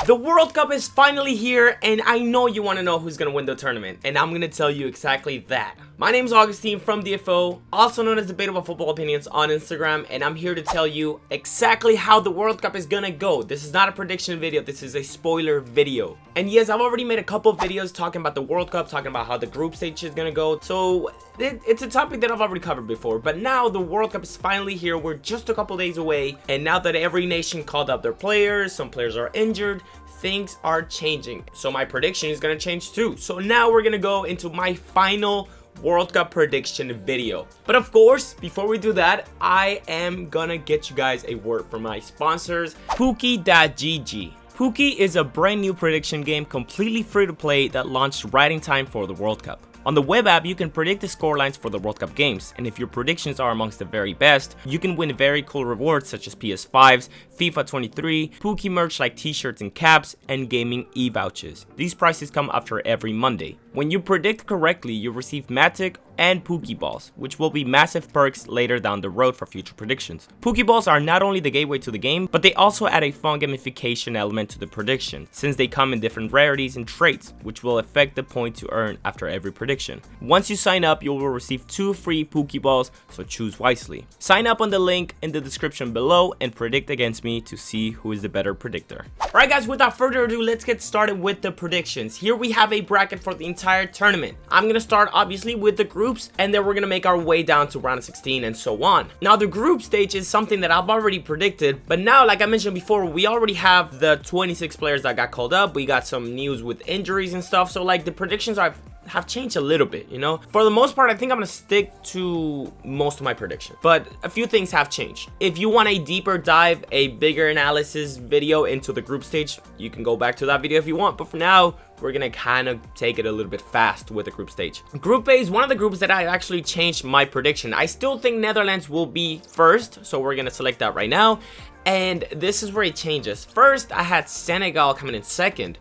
The World Cup is finally here, and I know you want to know who's going to win the tournament, and I'm going to tell you exactly that. My name is Augustine from DFO, also known as Debatable Football Opinions on Instagram, and I'm here to tell you exactly how the World Cup is going to go. This is not a prediction video, this is a spoiler video. And yes, I've already made a couple of videos talking about the World Cup, talking about how the group stage is going to go, so it's a topic that I've already covered before. But now the World Cup is finally here, we're just a couple days away, and now that every nation called up their players, some players are injured, things are changing. So my prediction is going to change too. So now we're going to go into my final World Cup prediction video. But of course, before we do that, I am gonna get you guys a word from my sponsors, Pookie.gg. Pookie is a brand new prediction game completely free to play that launched right in time for the World Cup. On the web app, you can predict the scorelines for the World Cup games, and if your predictions are amongst the very best, you can win very cool rewards such as PS5s, FIFA 23, Pookie merch like t-shirts and caps, and gaming e-vouchers. These prizes come after every Monday. When you predict correctly, you receive Matic and Pokeballs, which will be massive perks later down the road for future predictions. Pokeballs are not only the gateway to the game, but they also add a fun gamification element to the prediction, since they come in different rarities and traits, which will affect the point to earn after every prediction. Once you sign up, you will receive 2 free Pokeballs, so choose wisely. Sign up on the link in the description below and predict against me to see who is the better predictor. Alright guys, without further ado, let's get started with the predictions. Here we have a bracket for the entire tournament. I'm gonna start obviously with the groups, and then we're gonna make our way down to round of 16 and so on. Now the group stage is something that I've already predicted, but now, like I mentioned before, we already have the 26 players that got called up. We got some news with injuries and stuff, so like the predictions have changed a little bit, you know. For the most part, I think I'm gonna stick to most of my predictions, but a few things have changed. If you want a deeper dive, a bigger analysis video into the group stage, you can go back to that video if you want, but for now, we're gonna kind of take it a little bit fast with the group stage. Group A is one of the groups that I actually changed my prediction. I still think Netherlands will be first, so we're gonna select that right now. And this is where it changes. First, I had Senegal coming in second,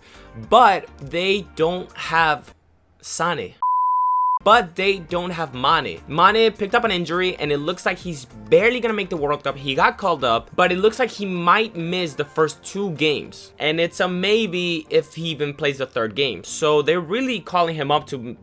but they don't have Sane. But they don't have Mane. Mane picked up an injury, and it looks like he's barely gonna make the World Cup. He got called up, but it looks like he might miss the first 2 games. And it's a maybe if he even plays the 3rd game. So they're really calling him up to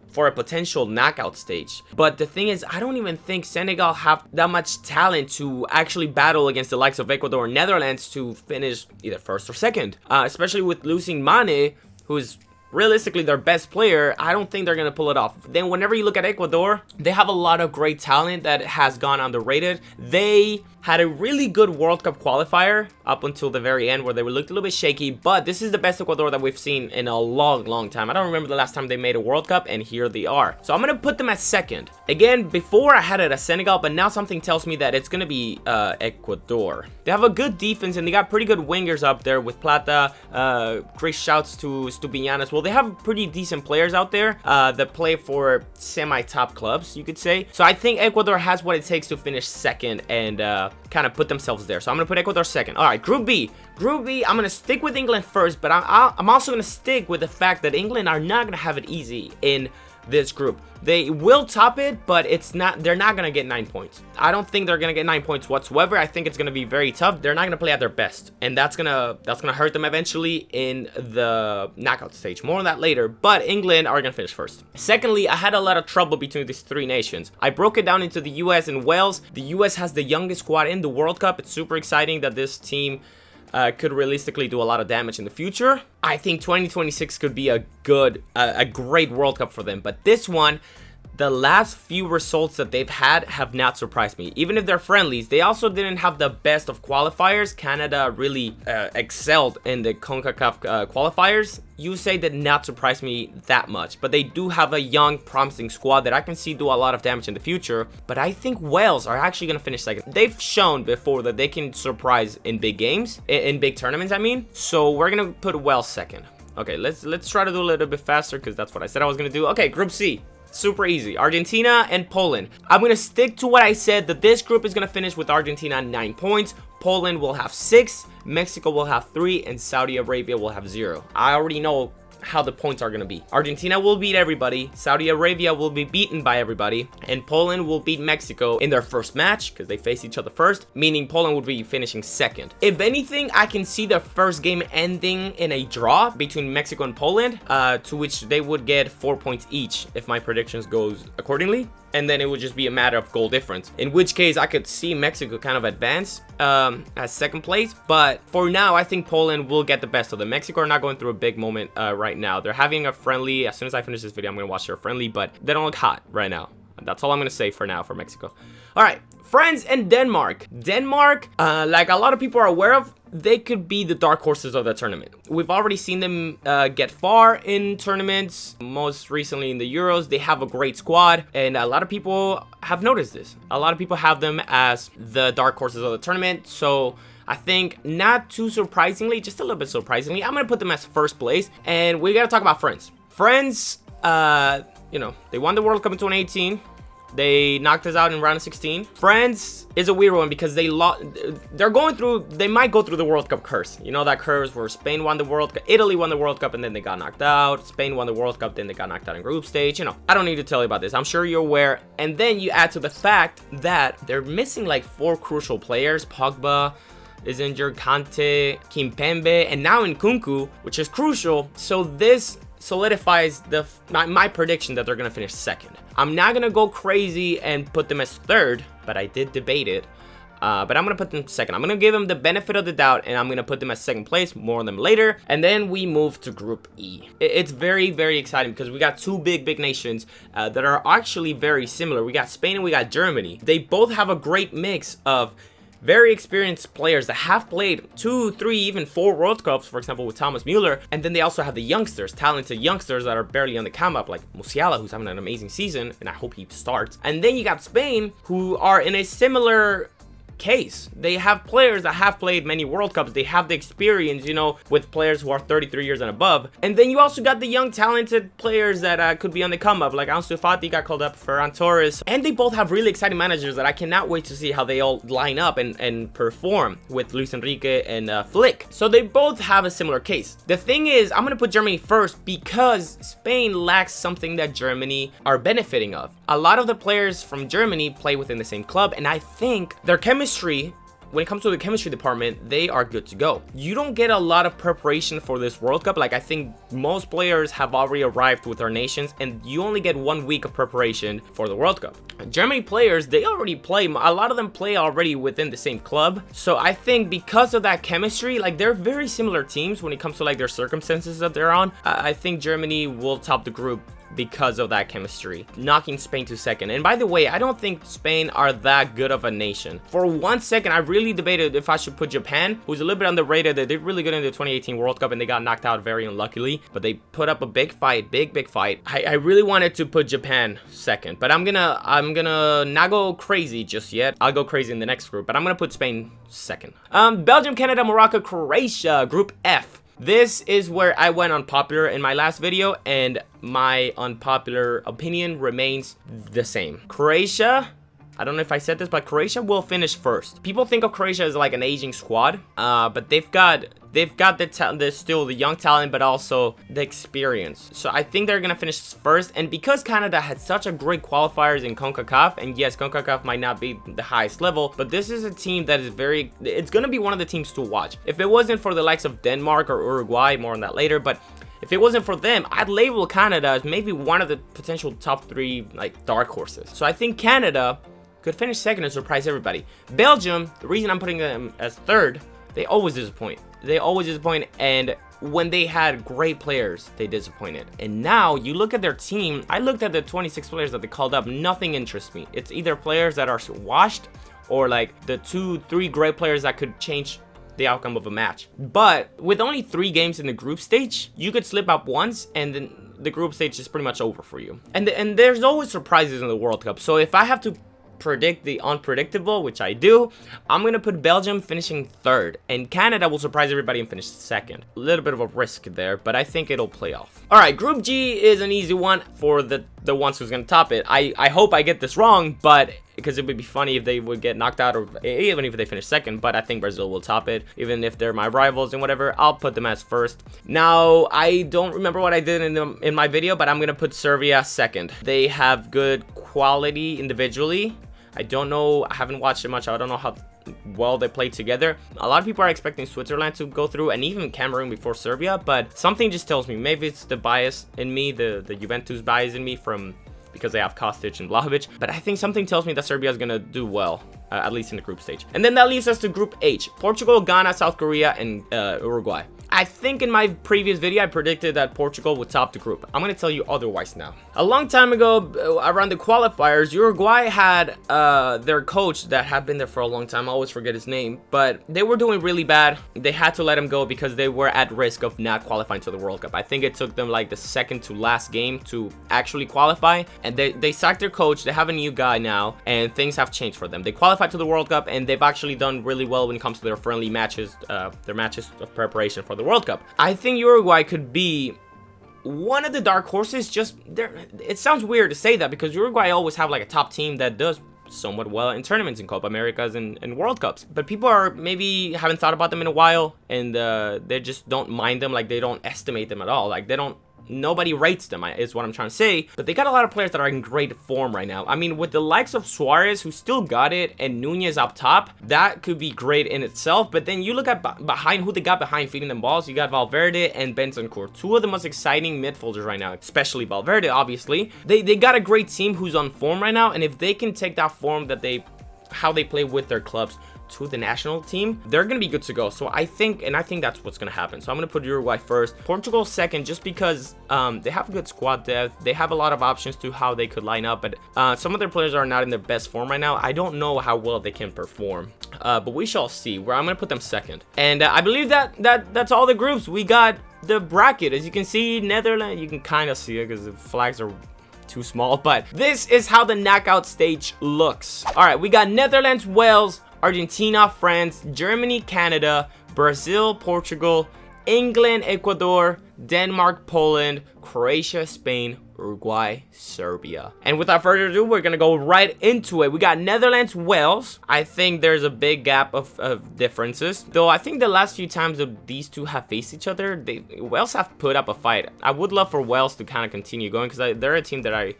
for a potential knockout stage. But the thing is, I don't even think Senegal have that much talent to actually battle against the likes of Ecuador or Netherlands to finish either first or second. Especially with losing Mane, who's realistically their best player. I don't think they're gonna pull it off. Then whenever you look at Ecuador, they have a lot of great talent that has gone underrated. They had a really good World Cup qualifier up until the very end where they looked a little bit shaky, but this is the best Ecuador that we've seen in a long time. I don't remember the last time they made a World Cup, and here they are. So I'm gonna put them at second. Again, before I had it as Senegal, but now something tells me that it's gonna be Ecuador. They have a good defense, and they got pretty good wingers up there with Plata. Great shouts to Stupiñán as well. They have pretty decent players out there that play for semi-top clubs, you could say. So I think Ecuador has what it takes to finish second and kind of put themselves there. So I'm gonna put Ecuador second. All right, Group B. Group B, I'm gonna stick with England first, but I'm also gonna stick with the fact that England are not gonna have it easy in this group. They will top it, but they're not gonna get 9 points. I don't think they're gonna get 9 points whatsoever. I think it's gonna be very tough. They're not gonna play at their best, and that's gonna hurt them eventually in the knockout stage. More on that later, but England are gonna finish first. Secondly, I had a lot of trouble between these 3 nations. I broke it down into the US and Wales. The US has the youngest squad in the World Cup. It's super exciting that this team could realistically do a lot of damage in the future. I think 2026 could be a great World Cup for them. But this one, the last few results that they've had have not surprised me. Even if they're friendlies, they also didn't have the best of qualifiers. Canada really excelled in the CONCACAF qualifiers. USA did not surprise me that much, but they do have a young, promising squad that I can see do a lot of damage in the future. But I think Wales are actually going to finish second. They've shown before that they can surprise in big games, in big tournaments, I mean. So we're going to put Wales second. Okay, let's try to do a little bit faster because that's what I said I was going to do. Okay, Group C. Super easy. Argentina and Poland. I'm going to stick to what I said, that this group is going to finish with Argentina 9 points. Poland will have 6, Mexico will have 3, and Saudi Arabia will have 0. I already know how the points are going to be. Argentina will beat everybody, Saudi Arabia will be beaten by everybody, and Poland will beat Mexico in their first match because they face each other first, meaning Poland would be finishing second. If anything, I can see the first game ending in a draw between Mexico and Poland, to which they would get 4 points each if my predictions goes accordingly. And then it would just be a matter of goal difference, in which case I could see Mexico kind of advance as second place. But for now, I think Poland will get the best of them. Mexico are not going through a big moment right now. They're having a friendly. As soon as I finish this video, I'm going to watch their friendly, but they don't look hot right now. That's all I'm going to say for now for Mexico. All right, France and Denmark. Denmark, like a lot of people are aware of, they could be the dark horses of the tournament. We've already seen them get far in tournaments, most recently in the Euros. They have a great squad, and a lot of people have noticed this. A lot of people have them as the dark horses of the tournament, so I think not too surprisingly, just a little bit surprisingly, I'm going to put them as first place, and we got to talk about France. France, you know, they won the World Cup in 2018. They knocked us out in round of 16. France is a weird one because they might go through the World Cup curse. You know that curse where Spain won the World Cup, Italy won the World Cup, and then they got knocked out. Spain won the World Cup, then they got knocked out in group stage. You know, I don't need to tell you about this. I'm sure you're aware. And then you add to the fact that they're missing like 4 crucial players. Pogba is injured, Kante, Kimpembe, and now Nkunku, which is crucial. So this solidifies my prediction that they're gonna finish second. I'm not gonna go crazy and put them as third, but I did debate it. But I'm gonna put them second. I'm gonna give them the benefit of the doubt, and I'm gonna put them as second place. More on them later. And then we move to Group E. It's very, very exciting because we got 2 big nations that are actually very similar. We got Spain and we got Germany. They both have a great mix of very experienced players that have played 2, 3, even 4 World Cups, for example, with Thomas Müller. And then they also have the youngsters, talented youngsters that are barely on the come up, like Musiala, who's having an amazing season, and I hope he starts. And then you got Spain, who are in a similar case. They have players that have played many World Cups. They have the experience, you know, with players who are 33 years and above. And then you also got the young talented players that could be on the come up, like Ansu Fati got called up, Ferran Torres. And they both have really exciting managers that I cannot wait to see how they all line up and perform with Luis Enrique and Flick. So they both have a similar case. The thing is, I'm gonna put Germany first because Spain lacks something that Germany are benefiting of. A lot of the players from Germany play within the same club, and I think their chemistry, when it comes to the chemistry department, they are good to go. You don't get a lot of preparation for this World Cup. Like, I think most players have already arrived with their nations, and you only get 1 week of preparation for the World Cup. Germany players, they already play, a lot of them play already within the same club. So I think because of that chemistry, like, they're very similar teams when it comes to like their circumstances that they're on. I think Germany will top the group because of that chemistry, knocking Spain to second. And by the way, I don't think Spain are that good of a nation. For 1 second, I really debated if I should put Japan, who's a little bit underrated. They did really good in the 2018 World Cup, and they got knocked out very unluckily, but they put up a big fight, big fight. I really wanted to put Japan second, but I'm gonna not go crazy just yet. I'll go crazy in the next group, but I'm gonna put Spain second. Belgium, Canada, Morocco, Croatia, Group F. This is where I went unpopular in my last video, and my unpopular opinion remains the same. Croatia, I don't know if I said this, but Croatia will finish first. People think of Croatia as like an aging squad, but they've got still the young talent, but also the experience. So I think they're gonna finish first. And because Canada had such a great qualifiers in CONCACAF, and yes, CONCACAF might not be the highest level, but this is a team that is it's gonna be one of the teams to watch. If it wasn't for the likes of Denmark or Uruguay, more on that later, but if it wasn't for them, I'd label Canada as maybe one of the potential top 3 like dark horses. So I think Canada could finish second and surprise everybody. Belgium, the reason I'm putting them as third, they always disappoint. They always disappoint, and when they had great players, they disappointed. And now you look at their team. I looked at the 26 players that they called up. Nothing interests me. It's either players that are washed or like the 2, 3 great players that could change the outcome of a match. But with only 3 games in the group stage, you could slip up once and then the group stage is pretty much over for you. And there's always surprises in the World Cup. So if I have to predict the unpredictable, which I do, I'm gonna put Belgium finishing third, and Canada will surprise everybody and finish second. A little bit of a risk there, but I think it'll play off. All right, Group G is an easy one for the ones who's gonna top it. I hope I get this wrong, but because it would be funny if they would get knocked out, or even if they finish second. But I think Brazil will top it, even if they're my rivals and whatever. I'll put them as first. Now, I don't remember what I did in my video, but I'm gonna put Serbia second. They have good quality individually. I don't know, I haven't watched it much. I don't know how well they play together. A lot of people are expecting Switzerland to go through, and even Cameroon before Serbia, but something just tells me, maybe it's the bias in me, the Juventus bias in me, from because they have Kostic and Vlahovic, but I think something tells me that Serbia is gonna do well, at least in the group stage. And then that leaves us to Group H: Portugal, Ghana, South Korea, and Uruguay. I think in my previous video I predicted that Portugal would top the group. I'm going to tell you otherwise now. A long time ago, around the qualifiers, Uruguay had their coach that had been there for a long time. I always forget his name, but they were doing really bad. They had to let him go because they were at risk of not qualifying to the World Cup. I think it took them like the second to last game to actually qualify, and they sacked their coach. They have a new guy now, and things have changed for them. They qualified to the World Cup, and they've actually done really well when it comes to their friendly matches, their matches of preparation for the World Cup. I think Uruguay could be one of the dark horses. Just there, it sounds weird to say that because Uruguay always have like a top team that does somewhat well in tournaments, in Copa Americas and World Cups, but people are maybe haven't thought about them in a while, and they just don't mind them. Like, they don't estimate them at all. Like, nobody rates them, is what I'm trying to say. But they got a lot of players that are in great form right now. I mean, with the likes of Suarez, who still got it, and Nunez up top, that could be great in itself. But then you look at behind who they got behind feeding them balls. You got Valverde and Bentancur, two of the most exciting midfielders right now, especially Valverde, obviously. They got a great team who's on form right now, and if they can take that form that how they play with their clubs to the national team, they're gonna be good to go. So I think that's what's gonna happen. So I'm gonna put Uruguay first, Portugal second, just because they have a good squad depth. They have a lot of options to how they could line up, but some of their players are not in their best form right now. I don't know how well they can perform, but we shall see. Where I'm gonna put them second, and I believe that's all the groups. We got the bracket, as you can see. Netherlands, you can kind of see it because the flags are too small, but this is how the knockout stage looks. All right, we got Netherlands, Wales, Argentina, France, Germany, Canada, Brazil, Portugal, England, Ecuador, Denmark, Poland, Croatia, Spain, Uruguay, Serbia. And without further ado, we're gonna go right into it. We got Netherlands, Wales. I think there's a big gap of differences, though. I think the last few times that these two have faced each other, Wales have put up a fight. I would love for Wales to kind of continue going, because they're a team that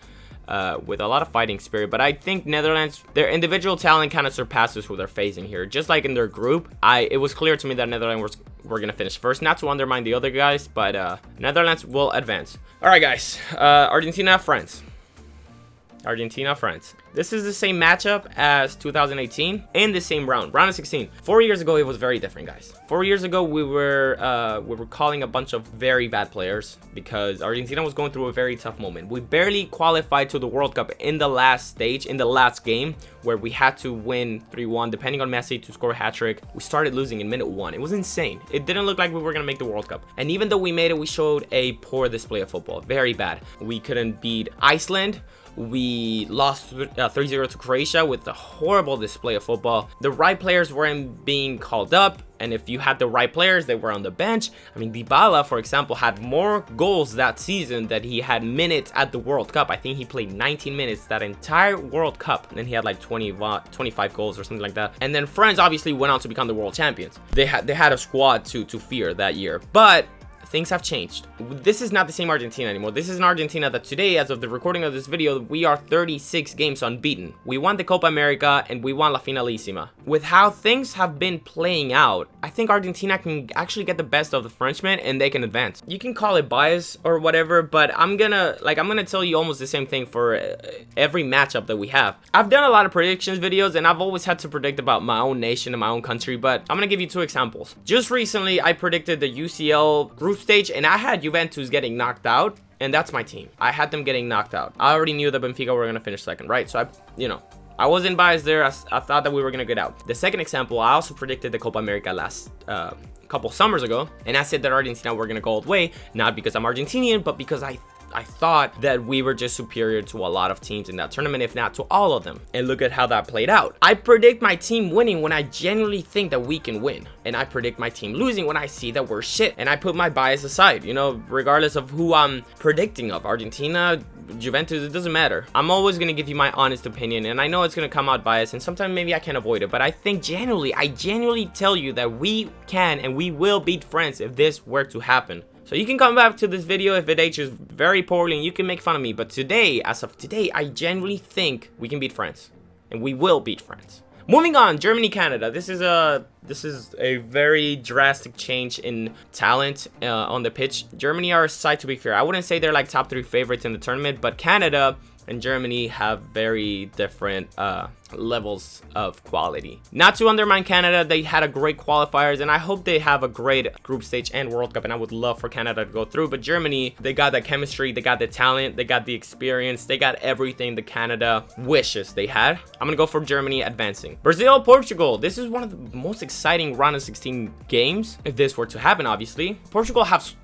with a lot of fighting spirit, but I think Netherlands, their individual talent kind of surpasses who they're facing here. Just like in their group, it was clear to me that Netherlands were gonna finish first. Not to undermine the other guys, but Netherlands will advance. All right, guys. Argentina, France. Argentina, France. This is the same matchup as 2018 in the same round of 16. 4 years ago, it was very different, guys. 4 years ago, we were calling a bunch of very bad players because Argentina was going through a very tough moment. We barely qualified to the World Cup in the last stage, in the last game, where we had to win 3-1, depending on Messi to score a hat-trick. We started losing in minute 1. It was insane. It didn't look like we were gonna make the World Cup. And even though we made it, we showed a poor display of football. Very bad. We couldn't beat Iceland. We lost 3-0 to Croatia with a horrible display of football. The right players weren't being called up, and if you had the right players, they were on the bench. I mean, Dybala, for example, had more goals that season than he had minutes at the World Cup. I think he played 19 minutes that entire World Cup, and then he had like 25 goals or something like that. And then France obviously went on to become the world champions. They had a squad to fear that year, but things have changed. This is not the same Argentina anymore. This is an Argentina that today, as of the recording of this video, we are 36 games unbeaten. We won the Copa America and we won La Finalissima. With how things have been playing out, I think Argentina can actually get the best of the Frenchmen and they can advance. You can call it bias or whatever, but I'm gonna tell you almost the same thing for every matchup that we have. I've done a lot of predictions videos and I've always had to predict about my own nation and my own country, but I'm gonna give you 2 examples. Just recently, I predicted the UCL group stage, and I had Juventus getting knocked out, and that's my team. I had them getting knocked out. I already knew that Benfica were gonna finish second, right? So I wasn't biased there. I thought that we were gonna get out. The second example, I also predicted the Copa America last couple summers ago, and I said that Argentina were gonna go all the way, not because I'm Argentinian, but because I thought that we were just superior to a lot of teams in that tournament, if not to all of them. And look at how that played out. I predict my team winning when I genuinely think that we can win. And I predict my team losing when I see that we're shit. And I put my bias aside, regardless of who I'm predicting of. Argentina Juventus, it doesn't matter. I'm always going to give you my honest opinion, and I know it's going to come out biased, and sometimes maybe I can avoid it, but I think I genuinely tell you that we can and we will beat France if this were to happen. So you can come back to this video if it ages very poorly and you can make fun of me, but today, as of today, I genuinely think we can beat France, and we will beat France. Moving on, Germany, Canada. This is a very drastic change in talent on the pitch. Germany are a side, to be fair. I wouldn't say they're like top 3 favorites in the tournament, but Canada and Germany have very different levels of quality. Not to undermine Canada, they had a great qualifiers, and I hope they have a great group stage and World Cup, and I would love for Canada to go through. But Germany, they got the chemistry, they got the talent, they got the experience, they got everything the Canada wishes they had. I'm gonna go for Germany advancing. Brazil, Portugal. This is one of the most exciting round of 16 games, if this were to happen, obviously. Portugal have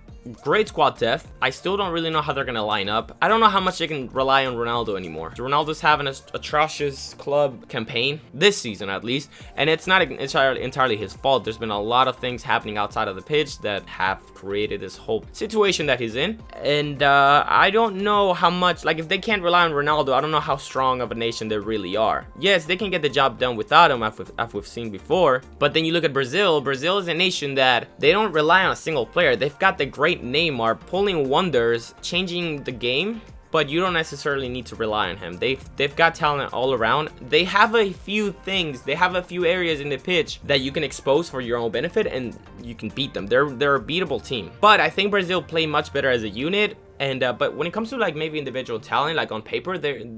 great squad depth. I still don't really know how they're gonna line up. I don't know how much they can rely on Ronaldo anymore. Ronaldo's having an atrocious club campaign this season, at least, and it's not entirely his fault. There's been a lot of things happening outside of the pitch that have created this whole situation that he's in, and I don't know how much, like, if they can't rely on Ronaldo, I don't know how strong of a nation they really are. Yes, they can get the job done without him, as we've seen before, but then you look at Brazil. Brazil is a nation that they don't rely on a single player. They've got the great Neymar pulling wonders, changing the game, but you don't necessarily need to rely on him. They've got talent all around. They have a few things, they have a few areas in the pitch that you can expose for your own benefit, and you can beat them. They're a beatable team. But I think Brazil play much better as a unit. And but when it comes to like maybe individual talent, like on paper,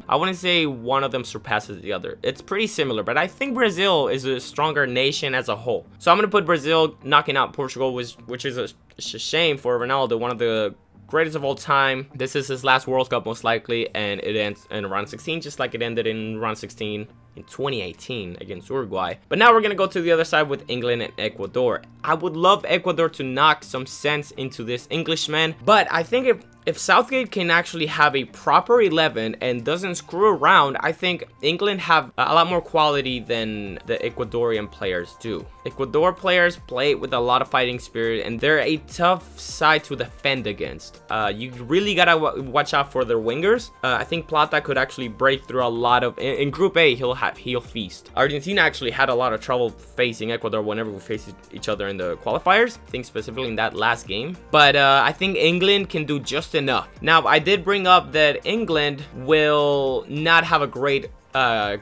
I wouldn't say one of them surpasses the other. It's pretty similar, but I think Brazil is a stronger nation as a whole. So I'm gonna put Brazil knocking out Portugal, which is a shame for Ronaldo, one of the greatest of all time. This is his last World Cup most likely, and it ends in round 16, just like it ended in round 16 in 2018 against Uruguay. But now we're gonna go to the other side with England and Ecuador. I would love Ecuador to knock some sense into this Englishman, but I think if Southgate can actually have a proper 11 and doesn't screw around, I think England have a lot more quality than the Ecuadorian players do. Ecuador players play with a lot of fighting spirit, and they're a tough side to defend against. You really gotta watch out for their wingers. I think Plata could actually break through a lot of... In Group A, he'll feast. Argentina actually had a lot of trouble facing Ecuador whenever we faced each other in the qualifiers. I think specifically in that last game. But I think England can do just enough. Now, I did bring up that England will not have a great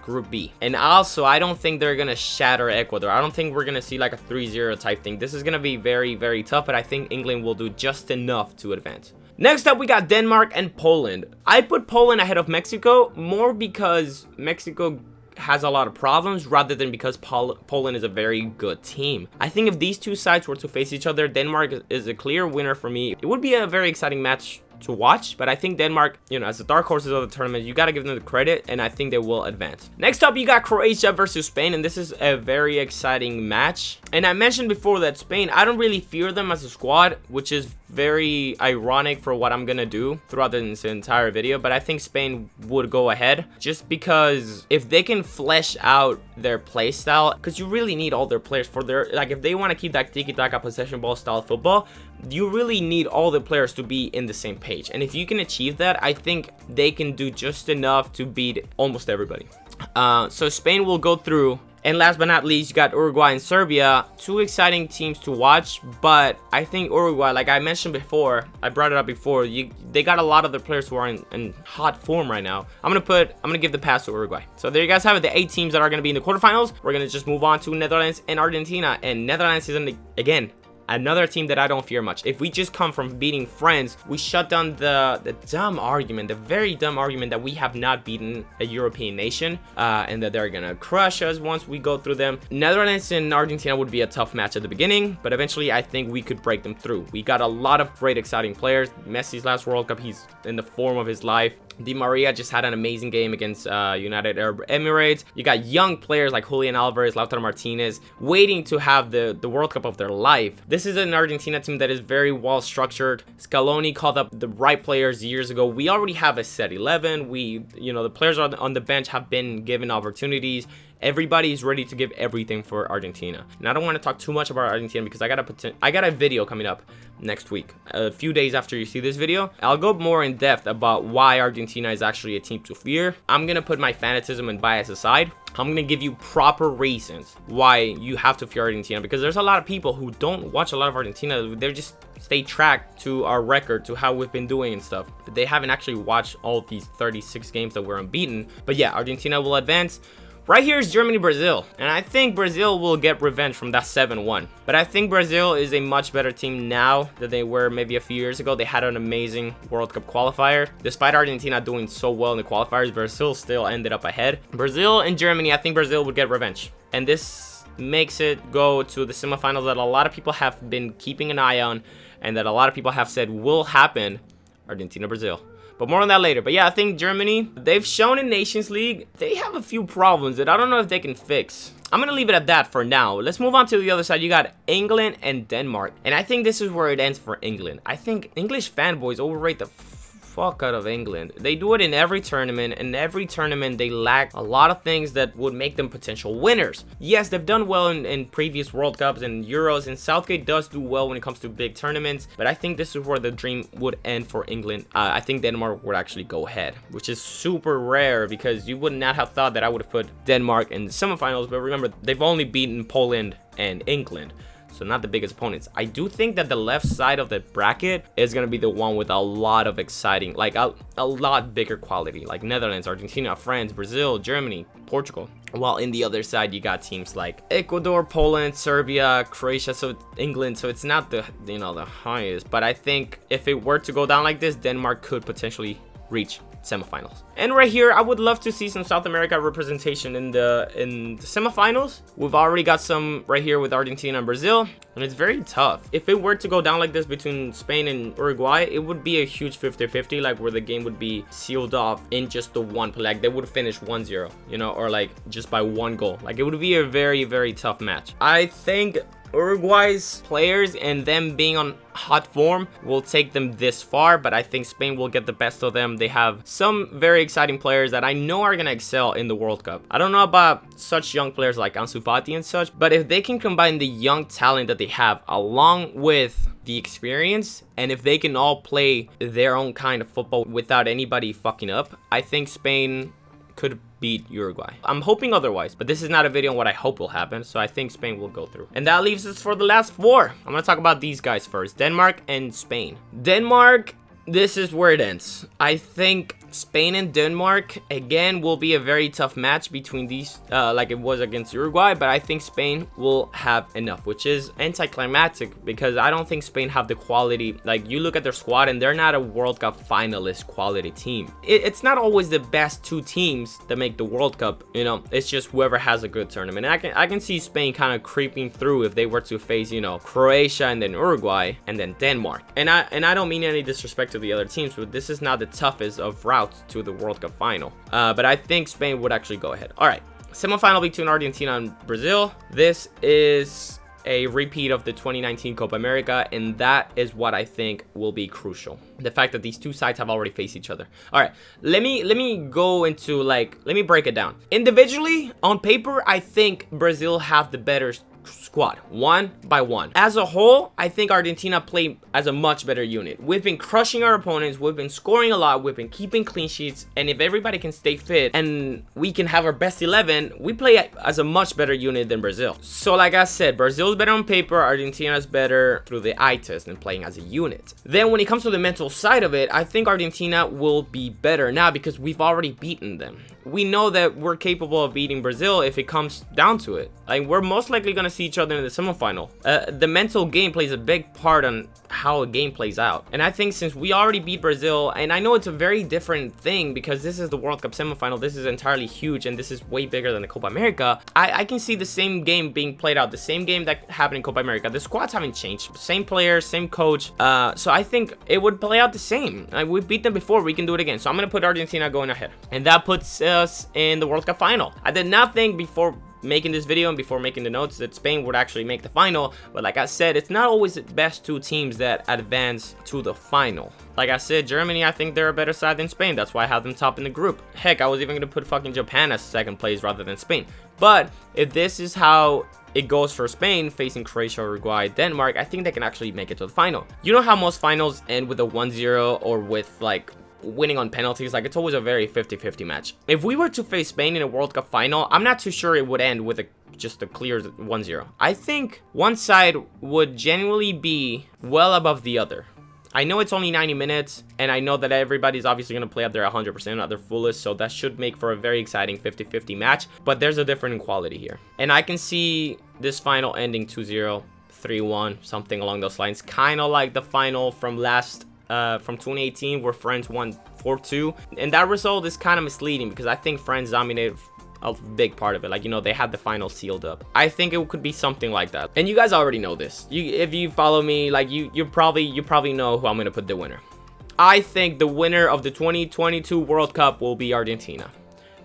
Group B, and also I don't think they're gonna shatter Ecuador. I don't think we're gonna see like a 3-0 type thing. This is gonna be very, very tough, but I think England will do just enough to advance. Next up, we got Denmark and Poland. I put Poland ahead of Mexico more because Mexico has a lot of problems rather than because Poland is a very good team. I think if these two sides were to face each other, Denmark is a clear winner for me. It would be a very exciting match to watch, but I think Denmark, you know, as the dark horses of the tournament, you got to give them the credit, and I think they will advance. Next up, you got Croatia versus Spain, and this is a very exciting match. And I mentioned before that Spain, I don't really fear them as a squad, which is very ironic for what I'm gonna do throughout this entire video, but I think Spain would go ahead just because if they can flesh out their play style, because you really need all their players for their, like, if they want to keep that tiki-taka possession ball style football, you really need all the players to be in the same page. And if you can achieve that, I think they can do just enough to beat almost everybody. So Spain will go through. And last but not least, you got Uruguay and Serbia. Two exciting teams to watch, but I think Uruguay, like I mentioned before, I brought it up before, they got a lot of their players who are in hot form right now. I'm gonna give the pass to Uruguay. So there you guys have it, the 8 teams that are gonna be in the quarterfinals. We're gonna just move on to Netherlands and Argentina. And Netherlands is again, another team that I don't fear much. If we just come from beating France, we shut down the dumb argument, the very dumb argument that we have not beaten a European nation, and that they're gonna crush us once we go through them. Netherlands and Argentina would be a tough match at the beginning, but eventually I think we could break them through. We got a lot of great, exciting players. Messi's last World Cup, he's in the form of his life. Di Maria just had an amazing game against United Arab Emirates. You got young players like Julian Alvarez, Lautaro Martinez, waiting to have the World Cup of their life. This is an Argentina team that is very well structured. Scaloni called up the right players years ago. We already have a set 11. The players on the bench have been given opportunities, Everybody is ready to give everything for Argentina. And I don't want to talk too much about Argentina because I got a video coming up next week. A few days after you see this video, I'll go more in depth about why Argentina is actually a team to fear. I'm gonna put my fanatism and bias aside. I'm gonna give you proper reasons why you have to fear Argentina, because there's a lot of people who don't watch a lot of Argentina. They just stay tracked to our record, to how we've been doing and stuff, but they haven't actually watched all of these 36 games that we're unbeaten. But yeah, Argentina will advance. Right here is Germany, Brazil, and I think Brazil will get revenge from that 7-1. But I think Brazil is a much better team now than they were maybe a few years ago. They had an amazing World Cup qualifier. Despite Argentina doing so well in the qualifiers, Brazil still ended up ahead. Brazil and Germany, I think Brazil would get revenge. And this makes it go to the semifinals that a lot of people have been keeping an eye on and that a lot of people have said will happen, Argentina, Brazil. But more on that later. But yeah, I think Germany, they've shown in Nations League, they have a few problems that I don't know if they can fix. I'm going to leave it at that for now. Let's move on to the other side. You got England and Denmark. And I think this is where it ends for England. I think English fanboys overrate the fuck out of England. They do it in every tournament, and every tournament they lack a lot of things that would make them potential winners. Yes, they've done well in previous World Cups and Euros, and Southgate does do well when it comes to big tournaments, but I think this is where the dream would end for England. I think Denmark would actually go ahead, which is super rare because you would not have thought that I would have put Denmark in the semifinals, but remember, they've only beaten Poland and England, so not the biggest opponents. I do think that the left side of the bracket is going to be the one with a lot of exciting, like a lot bigger quality, like Netherlands, Argentina, France, Brazil, Germany, Portugal. While in the other side, you got teams like Ecuador, Poland, Serbia, Croatia, so England. So it's not the, you know, the highest. But I think if it were to go down like this, Denmark could potentially reach semifinals. And right here, I would love to see some South America representation in the semifinals. We've already got some right here with Argentina and Brazil, and it's very tough. If it were to go down like this between Spain and Uruguay, it would be a huge 50-50, like where the game would be sealed off in just the one play. Like they would finish 1-0, you know, or like just by one goal. Like it would be a very, very tough match. I think Uruguay's players and them being on hot form will take them this far, but I think Spain will get the best of them. They have some very exciting players that I know are going to excel in the World Cup. I don't know about such young players like Ansu Fati and such, but if they can combine the young talent that they have along with the experience, and if they can all play their own kind of football without anybody fucking up, I think Spain could beat Uruguay. I'm hoping otherwise, but this is not a video on what I hope will happen, so I think Spain will go through. And that leaves us for the last four. I'm gonna talk about these guys first, Denmark and Spain. Denmark, this is where it ends. I think Spain and Denmark, again, will be a very tough match between these, like it was against Uruguay, but I think Spain will have enough, which is anticlimactic because I don't think Spain have the quality. Like, you look at their squad and they're not a World Cup finalist quality team. It's not always the best two teams that make the World Cup, you know, it's just whoever has a good tournament. And I can see Spain kind of creeping through if they were to face, you know, Croatia and then Uruguay and then Denmark. And I don't mean any disrespect to the other teams, but this is not the toughest of routes to the World Cup final. But I think Spain would actually go ahead. All right, semifinal between Argentina and Brazil. This is a repeat of the 2019 Copa America, and that is what I think will be crucial. The fact that these two sides have already faced each other. All right, let me go into, like, let me break it down. Individually, on paper, I think Brazil have the better squad, one by one. As a whole, I think Argentina play as a much better unit. We've been crushing our opponents, we've been scoring a lot, we've been keeping clean sheets, and if everybody can stay fit and we can have our best 11, we play as a much better unit than Brazil. So like I said, Brazil's better on paper, Argentina's better through the eye test and playing as a unit. Then when it comes to the mental side of it, I think Argentina will be better now because we've already beaten them. We know that we're capable of beating Brazil if it comes down to it. Like, we're most likely going to see each other in the semifinal. The mental game plays a big part on how a game plays out. And I think since we already beat Brazil, and I know it's a very different thing because this is the World Cup semifinal, this is entirely huge, and this is way bigger than the Copa America. I can see the same game being played out, the same game that happened in Copa America. The squads haven't changed. Same players, same coach. So I think it would play out the same. Like, we beat them before, we can do it again. So I'm going to put Argentina going ahead. And that puts us in the World Cup final. I did not think before making this video and before making the notes that Spain would actually make the final, but like I said, it's not always the best two teams that advance to the final. Like I said, Germany, I think they're a better side than Spain. That's why I have them top in the group. Heck, I was even gonna put fucking Japan as second place rather than Spain. But if this is how it goes for Spain facing Croatia, Uruguay, Denmark, I think they can actually make it to the final. You know how most finals end with a 1-0 or with like winning on penalties? Like, it's always a very 50-50 match. If we were to face Spain in a World Cup final, I'm not too sure it would end with just a clear 1-0. I think one side would genuinely be well above the other. I know it's only 90 minutes, and I know that everybody's obviously going to play at their 100%, at their fullest, so that should make for a very exciting 50-50 match, but there's a different quality here. And I can see this final ending 2-0, 3-1, something along those lines, kind of like the final from from 2018 where France won 4-2, and that result is kind of misleading because I think France dominated a big part of it. Like, you know, they had the final sealed up. I think it could be something like that, and you guys already know this. If you follow me, like, you probably know who I'm gonna put the winner. I think the winner of the 2022 World Cup will be Argentina.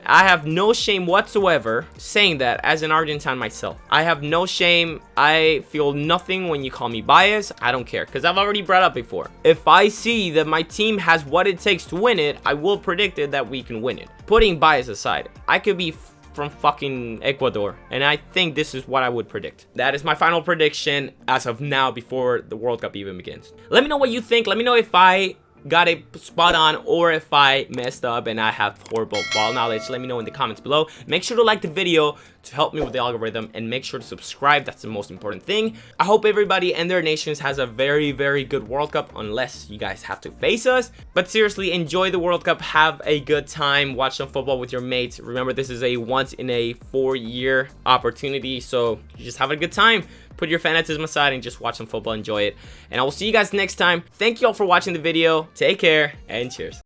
I have no shame whatsoever saying that as an Argentine myself. I have no shame. I feel nothing when you call me biased. I don't care, because I've already brought up before. If I see that my team has what it takes to win it, I will predict it that we can win it. Putting bias aside, I could be from fucking Ecuador, and I think this is what I would predict. That is my final prediction as of now before the World Cup even begins. Let me know what you think. Let me know if I got it spot on or if I messed up and I have horrible ball knowledge. Let me know in the comments below. Make sure to like the video to help me with the algorithm, and make sure to subscribe. That's the most important thing. I hope everybody and their nations has a very, very good World Cup, unless you guys have to face us. But seriously, enjoy the World Cup. Have a good time. Watch some football with your mates. Remember, this is a once in a 4-year opportunity, so you just have a good time. Put your fanatism aside and just watch some football. Enjoy it, and I will see you guys next time. Thank you all for watching the video. Take care and cheers.